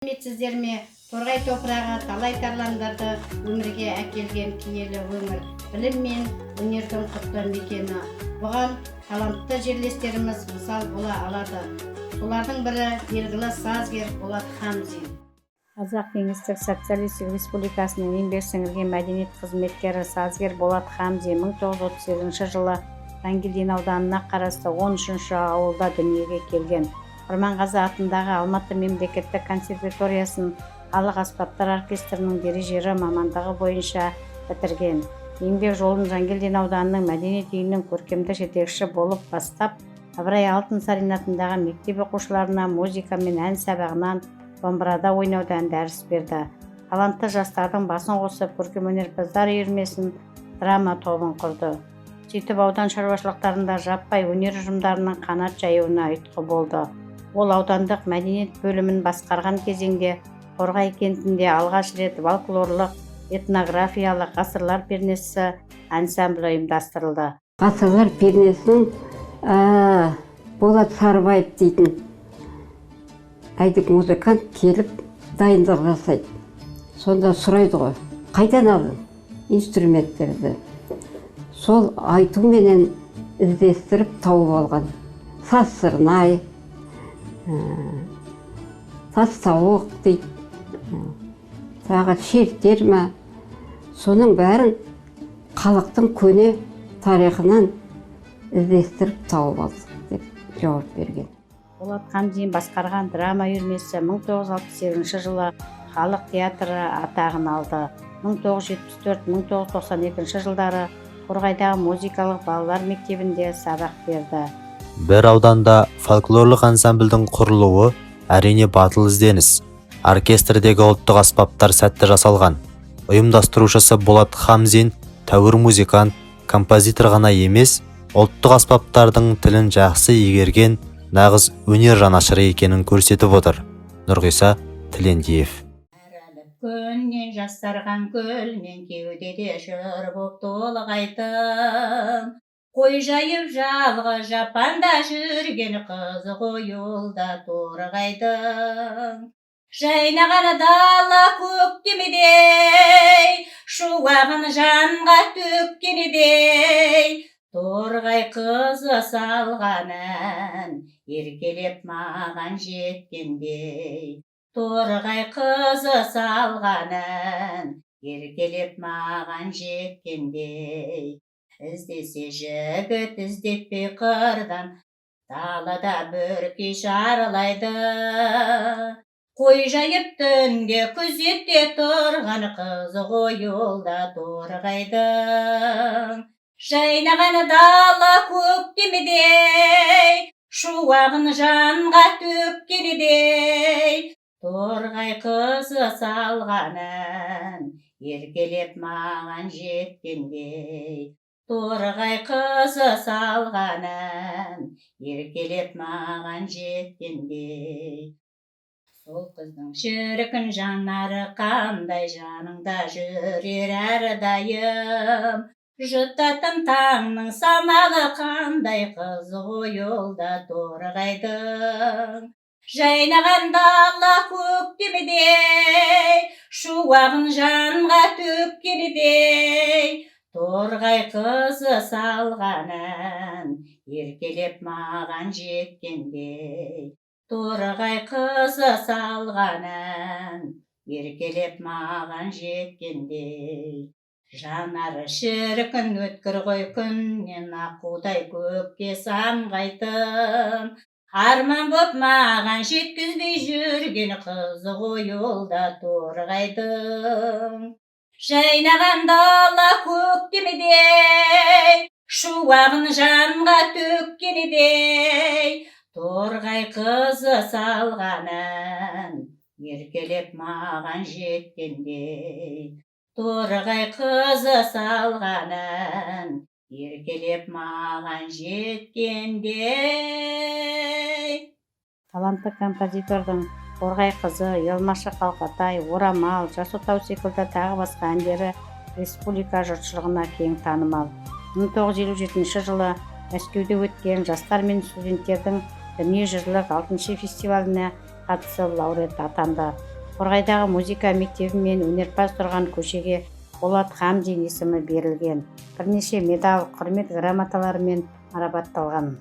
Білмейсіздер ме, Торғай топырағы талай тарландарды өмірге әкелген киелі өңір, білім мен өнердің құтты мекені. Бұған талантты жерлестеріміз мысал бола алады. Солардың бірі белгілі сазгер Болат Хамзин. Қазақ Кеңестік Социалистік Республикасының еңбек сіңірген мәдениет қызметкері сазгер Болат Хамзин 1938 жылы Жангелдин ауданына қарасты 13-ші ауылда дүниеге келген. Құрманғазы атындағы Алматы мемлекеттік консерваториясын халық аспаптар оркестрінің дирижері мамандығы бойынша бітірген. Еңбек жолын Жангелдин ауданының мәдениет үйінің көркемдік жетекші болып бастап, Ыбырай Алтынсарин атындағы мектеп оқушыларына музыка мен ән сабағынан домбырада ойнаудан дәріс берді. Талантты жастардың басын қосып, көркемөнерпаздар үйірмесін, драма тобын құрды. Сөйтіп аудан шаруашылықтарында жаппай өнер ұжымдарының қанат жаюына ұйытқы болды. Ол аудандық мәдениет бөлімін басқарған кезеңде Торғай кентінде алғаш рет фольклорлық, этнографиялық ғасырлар пернесі ансамблі ұйымдастырылды. Ғасырлар пернесін Болат Сарыбаев дейтін әйдік музыкант келіп дайындық жасайды. Сонда сұрайды ғой, қайдан алдың инструменттерді? Сол айтуменен іздестіріп тауып алған. Саз сырнай, тас тауық дейді, тағы шертер ме, соның бәрін халықтың көне тарихынан іздестіріп тауып алдық деп жауап берген. Болат Хамзин басқарған драма үйірмесі 1968 жылы халық театры атағын алды. 1974-1992 жылдары Торғайдағы музыкалық балалар мектебінде сабақ берді. Бір ауданда фольклорлық ансамбльдің құрылуы әрине батыл ізденіс. Оркестрдегі ұлттық аспаптар сәтті жасалған. Ұйымдастырушысы Болат Хамзин тәуір музыкант, композитор ғана емес, ұлттық аспаптардың тілін жақсы игерген нағыз өнер жанашыры екенін көрсетіп отыр. Нұрғиса Тілендиев. Күннен жастарған көлмен кеудеде жыр боп толғайтын, қой жайып жалғы жапанда жүрген қыз ғой олда торғайдың. Жайнаған дала көктемедей, шуағын жанға төккенедей, торғай қызы салған ән еркелеп маған жеткендей. Торғай қызы салған ән еркелеп маған жеткендей. Іздесе жігіт іздетпей қырдан, далада бір кеш аралайды. Қой жайып түнде күзетте тұрған қыз ғой олда торғайдың. Жайнаған дала көктемедей, шуағын жанға төккенедей, торғай қызы салған ән еркелеп маған жеткендей. Торғай қызы салған ән еркелеп маған жеткендей. Сол қыздың шіркін жанары қандай жаныңда жүрер әрдайым. Жұтатын таңның самалы қандай қыз ғой олда торғайдың. Жайнаған дала көктемедей, шуағын жанға төккенедей, торғай қызы салған ән еркелеп маған жеткендей. Торғай қызы салған ән еркелеп маған жеткендей. Жанары шіркін өткір ғой күннен аққудай көкке самғайтын, арман боп маған жеткізбей жүрген қыз ғой олда торғайдың. Жайнаған дала көктемедей, шуағын жанға төккенедей, торғай қызы салған ән еркелеп маған жеткендей. Торғай қызы салған ән еркелеп маған жеткендей. Талантты композитордың Торғай қызы, Елмашы Қалқатай, Орамал, Жас отау секілді тағы басқа әндері республика жұртшылығына кең танымал. 1957 жылы Мәскеуде өткен жастар мен студенттердің дүниежүзілік 6-шы фестиваліне қатысып лауреат атанды. Торғайдағы музыка мектебі мен өнерпаз тұрған көшеге Болат Хамзин есімі берілген. Бірнеше медаль, құрмет грамоталарымен марапатталған.